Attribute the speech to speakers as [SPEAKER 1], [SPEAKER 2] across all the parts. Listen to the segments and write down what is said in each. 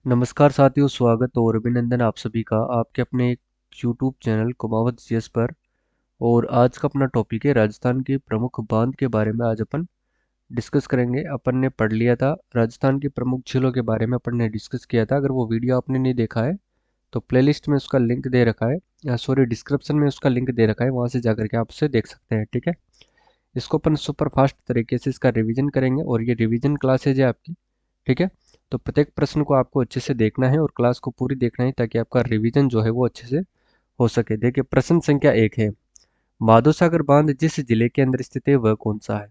[SPEAKER 1] नमस्कार साथियों, स्वागत और अभिनंदन आप सभी का आपके अपने एक यूट्यूब चैनल कुमावत जीएस पर। और आज का अपना टॉपिक है राजस्थान के प्रमुख बांध के बारे में। आज अपन डिस्कस करेंगे। अपन ने पढ़ लिया था राजस्थान की प्रमुख झीलों के बारे में, अपन ने डिस्कस किया था। अगर वो वीडियो आपने नहीं देखा है तो प्लेलिस्ट में उसका लिंक दे रखा है, या सॉरी डिस्क्रिप्शन में उसका लिंक दे रखा है, वहाँ से जाकर के आप उसे देख सकते हैं। ठीक है, इसको अपन सुपर फास्ट तरीके से इसका रिवीजन करेंगे और ये रिवीजन क्लासेज है आपकी। ठीक है, तो प्रत्येक प्रश्न को आपको अच्छे से देखना है और क्लास को पूरी देखना है, ताकि आपका रिवीजन जो है वो अच्छे से हो सके। देखिए, प्रश्न संख्या 1 है, माधोसागर बांध जिस जिले के अंदर स्थित है वह कौन सा है।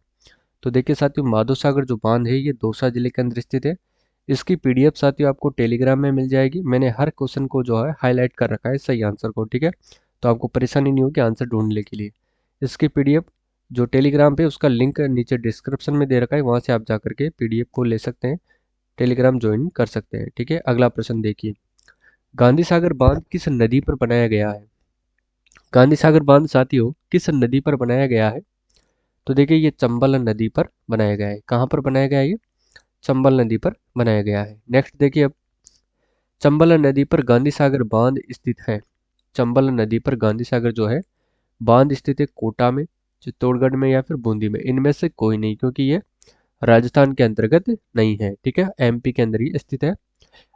[SPEAKER 1] तो देखिए साथियों, माधोसागर जो बांध है ये दौसा जिले के अंदर स्थित है। इसकी पीडीएफ साथियों आपको टेलीग्राम में मिल जाएगी। मैंने हर क्वेश्चन को जो है हाईलाइट कर रखा है, सही आंसर को। ठीक है, तो आपको परेशानी नहीं होगी आंसर ढूंढने के लिए। इसकी पीडीएफ जो टेलीग्राम पे, उसका लिंक नीचे डिस्क्रिप्शन में दे रखा है, वहां से आप जाकर के पीडीएफ को ले सकते हैं, टेलीग्राम ज्वाइन कर सकते हैं। ठीक है, अगला प्रश्न देखिए, गांधी सागर बांध किस नदी पर बनाया गया है। गांधी सागर बांध साथियों किस नदी पर बनाया गया है। तो देखिए, ये चंबल नदी पर बनाया गया है। कहाँ पर बनाया गया है ये? चंबल नदी पर बनाया गया है। नेक्स्ट देखिए, अब चंबल नदी पर गांधी सागर बांध स्थित है। चंबल नदी पर गांधी सागर जो है बांध स्थित है कोटा में, चित्तौड़गढ़ में, या फिर बूंदी में। इनमें से कोई नहीं, क्योंकि ये राजस्थान के अंतर्गत नहीं है। ठीक है, एमपी के अंदर ही स्थित है।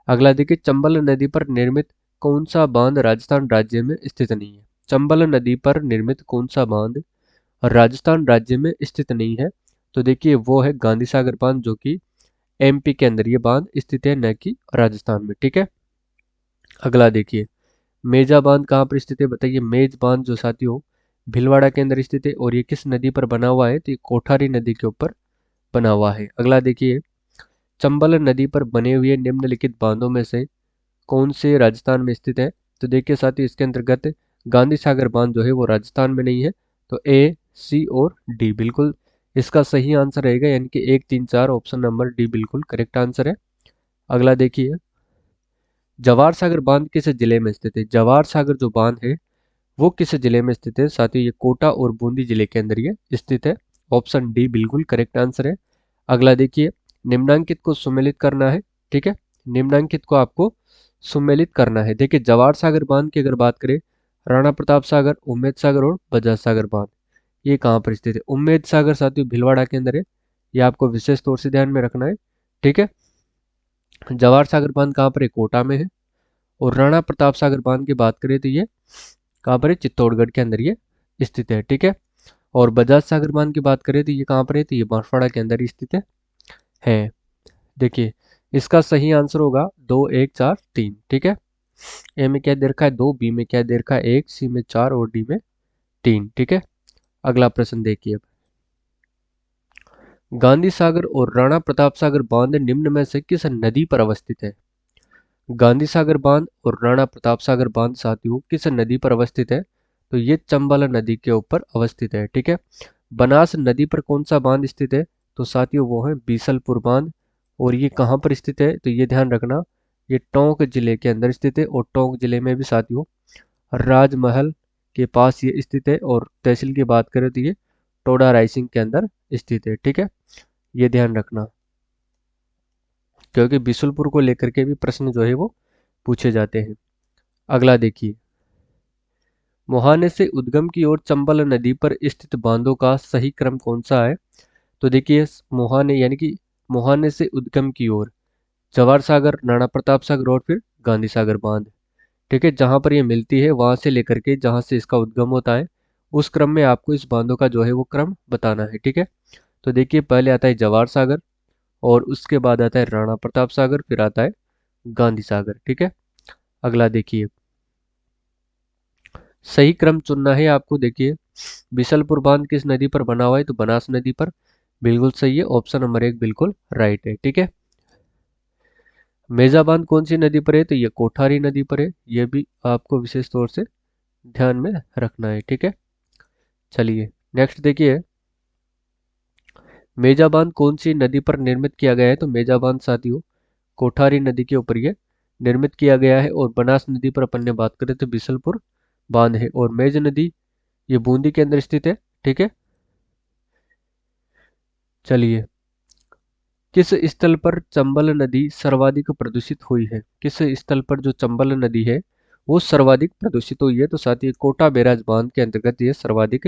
[SPEAKER 1] अगला देखिए, चंबल नदी पर निर्मित कौन सा बांध राजस्थान राज्य में स्थित नहीं है। चंबल नदी पर निर्मित कौन सा बांध राजस्थान राज्य में स्थित नहीं है। तो देखिए, वो है गांधी सागर बांध, जो कि एमपी के अंदर ये बांध स्थित है, न कि राजस्थान में। ठीक है, अगला देखिए, मेजा बांध कहाँ पर स्थित है। बताइए, मेज बांध जो साथियों भीलवाड़ा के अंदर स्थित है, और ये किस नदी पर बना हुआ है। तो ये कोठारी नदी के ऊपर बना हुआ है। अगला देखिए, चंबल नदी पर बने हुए निम्नलिखित बांधों में से कौन से राजस्थान में स्थित है। तो देखिए साथियों, इसके अंतर्गत गांधी सागर बांध जो है वो राजस्थान में नहीं है। तो ए, सी और डी बिल्कुल इसका सही आंसर रहेगा, यानी कि 1, 3, 4 ऑप्शन नंबर डी बिल्कुल करेक्ट आंसर है। अगला देखिए, जवाहर सागर बांध किस जिले में स्थित है। जवाहर सागर जो बांध है वो किस जिले में स्थित है। साथियों, ये कोटा और बूंदी जिले के अंदर ये स्थित है। ऑप्शन डी बिल्कुल करेक्ट आंसर है। अगला देखिए, निम्नांकित को सुमेलित करना है। ठीक है, निम्नांकित को आपको सुमेलित करना है। देखिए, जवाहर सागर बांध की अगर बात करें, राणा प्रताप सागर, उम्मेद सागर और बजाज सागर बांध ये कहाँ पर स्थित है। उम्मेद सागर साथियों भीलवाड़ा के अंदर है, ये आपको विशेष तौर से ध्यान में रखना है। ठीक है, जवाहर सागर बांध कहाँ पर है, कोटा में है। और राणा प्रताप सागर बांध की बात करें तो ये कहाँ पर है, चित्तौड़गढ़ के अंदर ये स्थित है। ठीक है, और बजाज सागर बांध की बात करें तो ये कहाँ पर है, तो ये बांसवाड़ा के अंदर ही स्थित है। देखिए, इसका सही आंसर होगा 2, 1, 4, 3। ठीक है, ए में क्या दे रखा है 2, बी में क्या दे रखा है 1, सी में 4 और डी में 3। ठीक है, अगला प्रश्न देखिए, अब गांधी सागर और राणा प्रताप सागर बांध निम्न में से किस नदी पर अवस्थित है। गांधी सागर बांध और राणा प्रताप सागर बांध साथियों किस नदी पर अवस्थित है। तो ये चंबल नदी के ऊपर अवस्थित है। ठीक है, बनास नदी पर कौन सा बांध स्थित है। तो साथियों वो है बीसलपुर बांध। और ये कहाँ पर स्थित है, तो ये ध्यान रखना, ये टोंक जिले के अंदर स्थित है। और टोंक जिले में भी साथियों राजमहल के पास ये स्थित है। और तहसील की बात करें तो ये टोडा रायसिंह के अंदर स्थित है। ठीक है, ये ध्यान रखना, क्योंकि बिशुलपुर को लेकर के भी प्रश्न जो है वो पूछे जाते हैं। अगला देखिए, मुहाने से उद्गम की ओर चंबल नदी पर स्थित बांधों का सही क्रम कौन सा है। तो देखिए, मुहाने यानी कि मुहाने से उद्गम की ओर जवाहर सागर, राणा प्रताप सागर और फिर गांधी सागर बांध। ठीक है, जहां पर ये मिलती है वहां से लेकर के जहां से इसका उद्गम होता है, उस क्रम में आपको इस बांधों का जो है वो क्रम बताना है। ठीक है, तो देखिए, पहले आता है जवाहर सागर, और उसके बाद आता है राणा प्रताप सागर, फिर आता है गांधी सागर। ठीक है, अगला देखिए, सही क्रम चुनना है आपको। देखिए, बिशलपुर बांध किस नदी पर बना हुआ है, तो बनास नदी पर बिल्कुल सही है। ऑप्शन नंबर 1 बिल्कुल राइट है। ठीक है, मेजा बांध कौन सी नदी पर है, तो ये कोठारी नदी पर है। ये भी आपको विशेष तौर से ध्यान में रखना है। ठीक है, चलिए नेक्स्ट देखिए, मेजा बांध कौन सी नदी पर निर्मित किया गया है। तो मेजा बांध साथियों कोठारी नदी के ऊपर ये निर्मित किया गया है। और बनास नदी पर अपन ने बात करें तो बिशलपुर बांध है। और मेज नदी ये बूंदी के अंदर स्थित है। ठीक है, चलिए किस स्थल पर चंबल नदी सर्वाधिक प्रदूषित हुई है? किस स्थल पर जो चंबल नदी है वो सर्वाधिक प्रदूषित हुई है? तो साथ ही कोटा बैराज बांध के अंतर्गत ये सर्वाधिक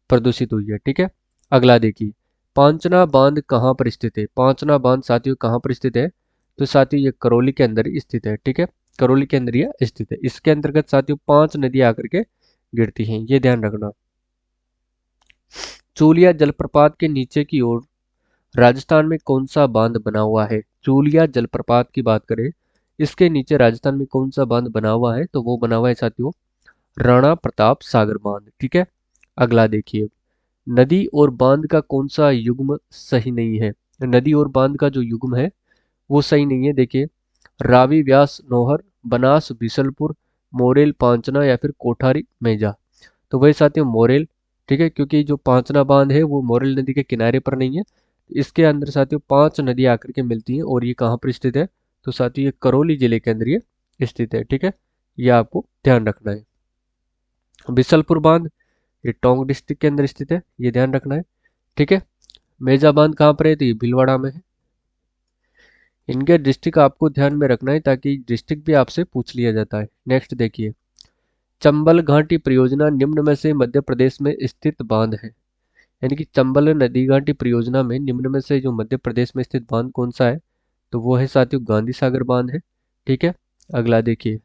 [SPEAKER 1] प्रदूषित हुई है। ठीक है, अगला देखिए, पांचना बांध कहाँ पर स्थित है? पांचना बांध साथियों कहाँ पर स्थित है? तो साथियों ये करौली के अंदर स्थित है। ठीक है, करौली के अंदर ये स्थित है। इसके अंतर्गत साथियों 5 नदियां आकर के गिरती हैं, ये ध्यान रखना। चूलिया जलप्रपात के नीचे की ओर राजस्थान में कौन सा बांध बना हुआ है? चूलिया जलप्रपात की बात करें, इसके नीचे राजस्थान में कौन सा बांध बना हुआ है? तो वो बना हुआ है साथियों राणा प्रताप सागर बांध। ठीक है, अगला देखिए, नदी और बांध का कौन सा युग्म सही नहीं है? नदी और बांध का जो युग्म है वो सही नहीं है। देखिए, रावी व्यास नौहर, बनास बिसलपुर, मोरेल पांचना या फिर कोठारी मेजा। तो वही साथियों मोरेल। ठीक है, क्योंकि जो पांचना बांध है वो मोरेल नदी के किनारे पर नहीं है। इसके अंदर साथियों 5 नदी आकर के मिलती हैं और ये कहाँ पर स्थित है? तो साथियों ये करौली जिले के अंदर ये स्थित है। ठीक है, ये आपको ध्यान रखना है। बिसलपुर बांध ये टोंक डिस्ट्रिक्ट के अंदर स्थित है, ये ध्यान रखना है। ठीक है, मेजा बांध कहाँ पर है? तो ये भीलवाड़ा में है। इनके डिस्ट्रिक्ट आपको ध्यान में रखना है ताकि डिस्ट्रिक्ट भी आपसे पूछ लिया जाता है। नेक्स्ट देखिए, चंबल घाटी परियोजना निम्न में से मध्य प्रदेश में स्थित बांध है। यानी कि चंबल नदी घाटी परियोजना में निम्न में से जो मध्य प्रदेश में स्थित बांध कौन सा है? तो वो है साथियों गांधी सागर बांध है। ठीक है, अगला देखिए,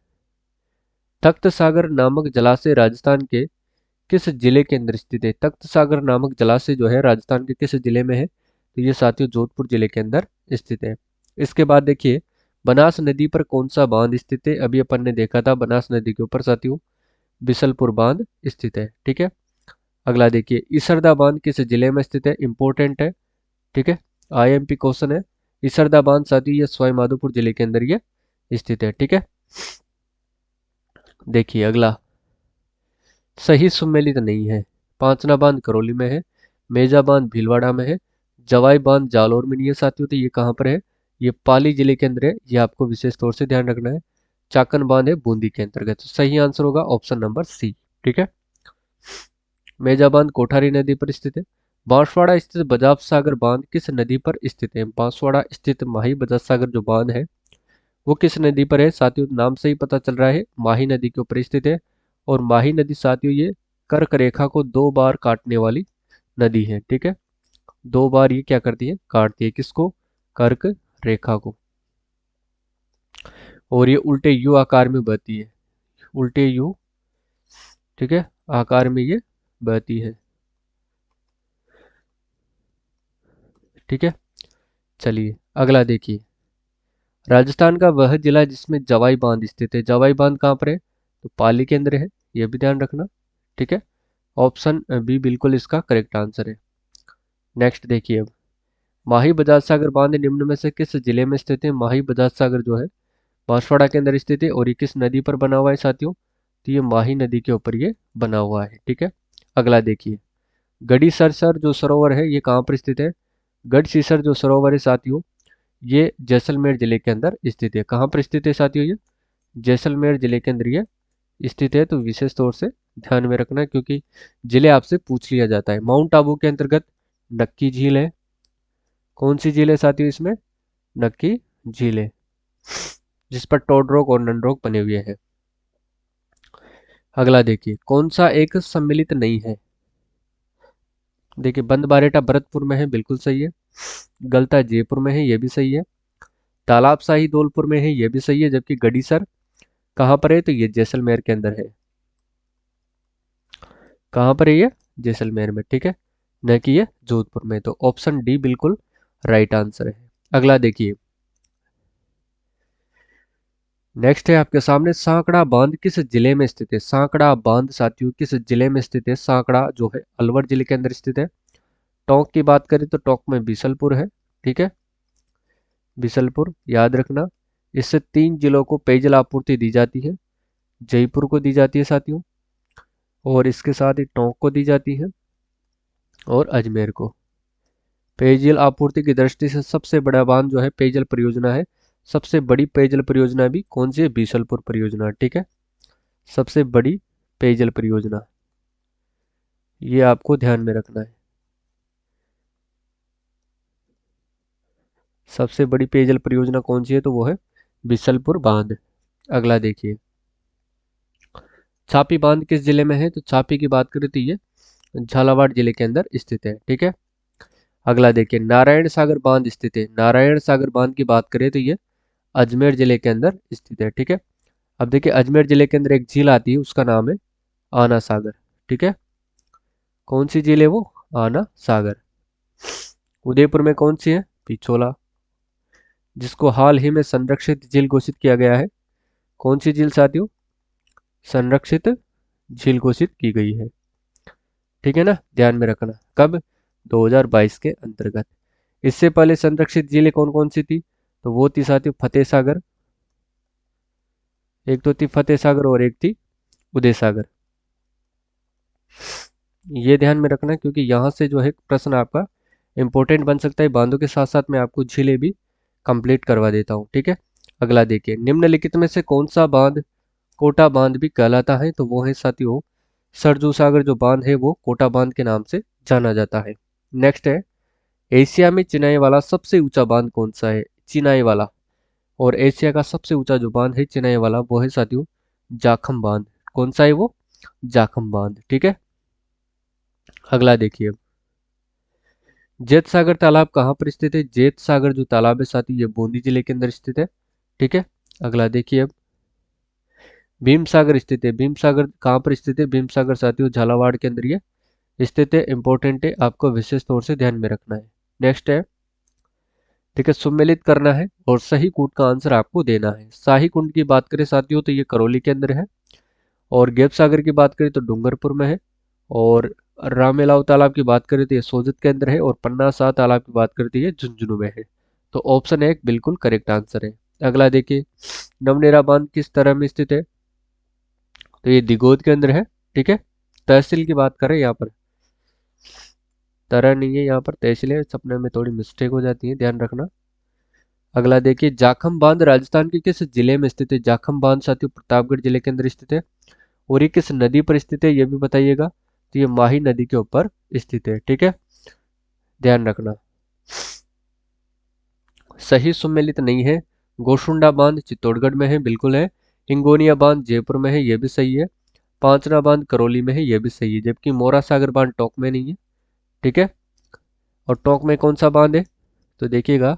[SPEAKER 1] तख्त सागर नामक जलाशय राजस्थान के किस जिले के अंदर स्थित है? तख्त सागर नामक जलाशय जो है राजस्थान के किस जिले में है? तो ये साथियों जोधपुर जिले के अंदर स्थित है। इसके बाद देखिए, बनास नदी पर कौन सा बांध स्थित है? अभी अपन ने देखा था बनास नदी के ऊपर साथियों बिसलपुर बांध स्थित है। ठीक है, अगला देखिए, इसरदा बांध किस जिले में स्थित है? इंपॉर्टेंट है। ठीक है, आईएमपी क्वेश्चन है। इसरदा बांध साथियों ये सवाई माधोपुर जिले के अंदर ये स्थित है। ठीक है, देखिए अगला, सही सुमेलित नहीं है। पांचना बांध करौली में है, मेजा बांध भीलवाड़ा में है, जवाई बांध जालौर में नहीं है साथियों। तो ये कहाँ पर है? ये पाली जिले के अंदर है, ये आपको विशेष तौर से ध्यान रखना है। चाकन बांध है बूंदी के अंतर्गत। तो सही आंसर होगा ऑप्शन नंबर सी। ठीक है, मेजा बांध कोठारी नदी पर स्थित है। बांसवाड़ा स्थित बजाज सागर बांध किस नदी पर स्थित है? बांसवाड़ा स्थित माही बजाज सागर जो बांध है वो किस नदी पर है? साथियों नाम से ही पता चल रहा है माही नदी के ऊपर स्थित है। और माही नदी साथियों ये कर्क रेखा को 2 बार काटने वाली नदी है। ठीक है, 2 बार ये क्या करती है? काटती है किसको? कर्क रेखा को। और ये उल्टे यू आकार में बहती है, उल्टे यू। ठीक है, आकार में ये बहती है। ठीक है, चलिए अगला देखिए, राजस्थान का वह जिला जिसमें जवाई बांध स्थित है। जवाई बांध कहाँ पर है? तो पाली के अंदर है, यह भी ध्यान रखना। ठीक है, ऑप्शन बी बिल्कुल इसका करेक्ट आंसर है। नेक्स्ट देखिए, अब माही बजाज सागर बांध निम्न में से किस जिले में स्थित है? माही बजाज सागर जो है बांसवाड़ा के अंदर स्थित है। और ये किस नदी पर बना हुआ है साथियों? तो ये माही नदी के ऊपर ये बना हुआ है। ठीक है, अगला देखिए, गढ़ी सरसर जो सरोवर है ये कहाँ पर स्थित है? गढ़ सीसर जो सरोवर है साथियों ये जैसलमेर जिले के अंदर स्थित है। कहाँ पर स्थित है साथियों? ये जैसलमेर जिले के अंदर ये स्थित है। तो विशेष तौर से ध्यान में रखना क्योंकि जिले आपसे पूछ लिया जाता है। माउंट आबू के अंतर्गत नक्की झील है। कौन सी झील है साथियों इसमें? नक्की झील है, जिस पर टोडरोक और नंडरोक बने हुए हैं। अगला देखिए, कौन सा एक सम्मिलित नहीं है? देखिए, बंद बारेटा भरतपुर में है, बिल्कुल सही है। गलता जयपुर में है, यह भी सही है। तालाब शाही धौलपुर में है, यह भी सही है। जबकि गड़ीसर कहाँ पर है? तो ये जैसलमेर के अंदर है। कहाँ पर है ये? जैसलमेर में। ठीक है, न कि ये जोधपुर में। तो ऑप्शन डी बिल्कुल राइट आंसर है। अगला देखिए, नेक्स्ट है आपके सामने, सांकड़ा बांध किस जिले में स्थित है? सांकड़ा बांध साथियों किस जिले में स्थित है? सांकड़ा जो है अलवर जिले के अंदर स्थित है। टोंक की बात करें तो टोंक में बिसलपुर है। ठीक है, बिसलपुर याद रखना। इससे 3 जिलों को पेयजल आपूर्ति दी जाती है। जयपुर को दी जाती है साथियों, और इसके साथ ही टोंक को दी जाती है, और अजमेर को। पेयजल आपूर्ति की दृष्टि से सबसे बड़ा बांध जो है पेयजल परियोजना है, सबसे बड़ी पेयजल परियोजना भी कौन सी है? बीसलपुर परियोजना। ठीक है, सबसे बड़ी पेयजल परियोजना, ये आपको ध्यान में रखना है। सबसे बड़ी पेयजल परियोजना कौन सी है, तो वो है बिसलपुर बांध। अगला देखिए, छापी बांध किस जिले में है, तो छापी की बात करें तो ये झालावाड़ जिले के अंदर स्थित है। ठीक है। अगला देखिए, नारायण सागर बांध स्थित है। नारायण सागर बांध की बात करें तो ये अजमेर जिले के अंदर स्थित है। ठीक है। अब देखिए, अजमेर जिले के अंदर एक झील आती है, उसका नाम है आना सागर। ठीक है। कौन सी झील है वो, आना सागर। उदयपुर में कौन सी है, पिछोला, जिसको हाल ही में संरक्षित झील घोषित किया गया है। कौन सी झील साथियों, संरक्षित झील घोषित की गई है। ठीक है ना, ध्यान में रखना। कब, 2022 के अंतर्गत। इससे पहले संरक्षित झीलें कौन कौन सी थी, तो वो थी साथियों फतेह सागर, एक तो थी फतेह सागर और एक थी उदय सागर। ये ध्यान में रखना, क्योंकि यहाँ से जो है प्रश्न आपका इंपॉर्टेंट बन सकता है। बांधों के साथ साथ मैं आपको झीलें भी कंप्लीट करवा देता हूँ। ठीक है। अगला देखिए, निम्नलिखित में से कौन सा बांध कोटा बांध भी कहलाता है, तो वो है साथियों सरजू सागर। जो बांध है वो कोटा बांध के नाम से जाना जाता है। नेक्स्ट है, एशिया में चिनाई वाला सबसे ऊंचा बांध कौन सा है, चिनाई वाला। और एशिया का सबसे ऊंचा जो बांध है चिनाई वाला, वो है साथियों जाखम बांध। कौन सा है वो, जाखम बांध। ठीक है। अगला देखिए, जेत सागर तालाब कहाँ पर स्थित है। जेत सागर जो तालाब है साथी, ये बूंदी जिले के अंदर स्थित है। ठीक है। अगला देखिए, अब भीम सागर स्थित है। भीम सागर कहाँ पर स्थित है, भीम सागर साथियों झालावाड़ के अंदर ये स्थित है। इंपॉर्टेंट है, आपको विशेष तौर से ध्यान में रखना है। नेक्स्ट है, ठीक है, सुमेलित करना है और सही कुंड का आंसर आपको देना है। शाही कुंड की बात करें साथियों तो ये करौली के अंदर है, और गैप सागर की बात करें तो डूंगरपुर में है, और रामेलाव तालाब की बात करें तो ये सोजत के अंदर है, और पन्ना शाह तालाब की बात करें तो ये झुंझुनू में है। तो ऑप्शन एक बिल्कुल करेक्ट आंसर है। अगला देखिए, नवनेरा बांध किस तरह में स्थित है, तो ये दिगोद के अंदर है। ठीक है। तहसील की बात करें यहाँ पर, तरह नहीं है यहाँ पर, तहसील है। सपने में थोड़ी मिस्टेक हो जाती है, ध्यान रखना। अगला देखिए, जाखम बांध राजस्थान के किस जिले में स्थित है। जाखम बांध साथियों प्रतापगढ़ जिले के अंदर स्थित है। और ये किस नदी पर स्थित है, ये भी बताइएगा। तो ये माही नदी के ऊपर स्थित है। ठीक है, ध्यान रखना। सही सुमेलित नहीं है, गोशुंडा बांध चित्तौड़गढ़ में है, बिल्कुल है। हिंगोनिया बांध जयपुर में है, ये भी सही है। पांचना बांध करौली में है, ये भी सही है। जबकि मोरा सागर बांध टोंक में नहीं है। ठीक है। और टोंक में कौन सा बांध है, तो देखिएगा,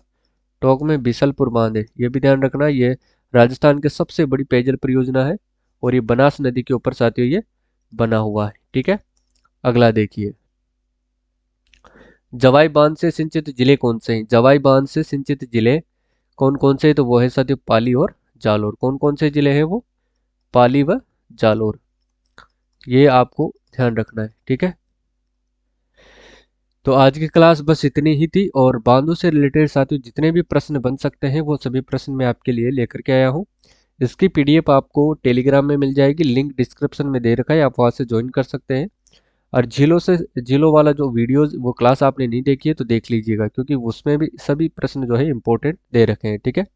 [SPEAKER 1] टोंक में बिसलपुर बांध है, ये भी ध्यान रखना। ये राजस्थान की सबसे बड़ी पेयजल परियोजना है, और ये बनास नदी के ऊपर साथियों ये बना हुआ है। ठीक है। अगला देखिए, जवाई बांध से सिंचित जिले कौन से हैं। जवाई बांध से सिंचित जिले कौन कौन से हैं, तो वो है साथियों पाली और जालोर। कौन कौन से जिले हैं वो, पाली व जालोर। ये आपको ध्यान रखना है। ठीक है। तो आज की क्लास बस इतनी ही थी, और बांधों से रिलेटेड साथियों जितने भी प्रश्न बन सकते हैं वो सभी प्रश्न मैं आपके लिए लेकर के आया हूँ। इसकी पीडीएफ आपको टेलीग्राम में मिल जाएगी, लिंक डिस्क्रिप्शन में दे रखा है, आप वहाँ से ज्वाइन कर सकते हैं। और झीलों वाला जो वीडियोस वो क्लास आपने नहीं देखी है तो देख लीजिएगा, क्योंकि उसमें भी सभी प्रश्न जो है इंपॉर्टेंट दे रखे हैं। ठीक है।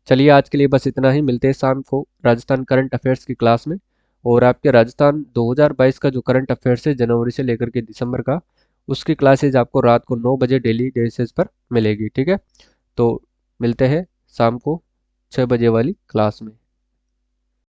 [SPEAKER 1] चलिए, आज के लिए बस इतना ही। मिलते हैं शाम को राजस्थान करंट अफेयर्स की क्लास में। और आपके राजस्थान 2022 का जो करंट अफेयर्स है जनवरी से लेकर के दिसंबर का, उसकी क्लासेज आपको रात को 9 बजे डेली बेसिस पर मिलेगी। ठीक है। तो मिलते हैं शाम को 6 बजे वाली क्लास में।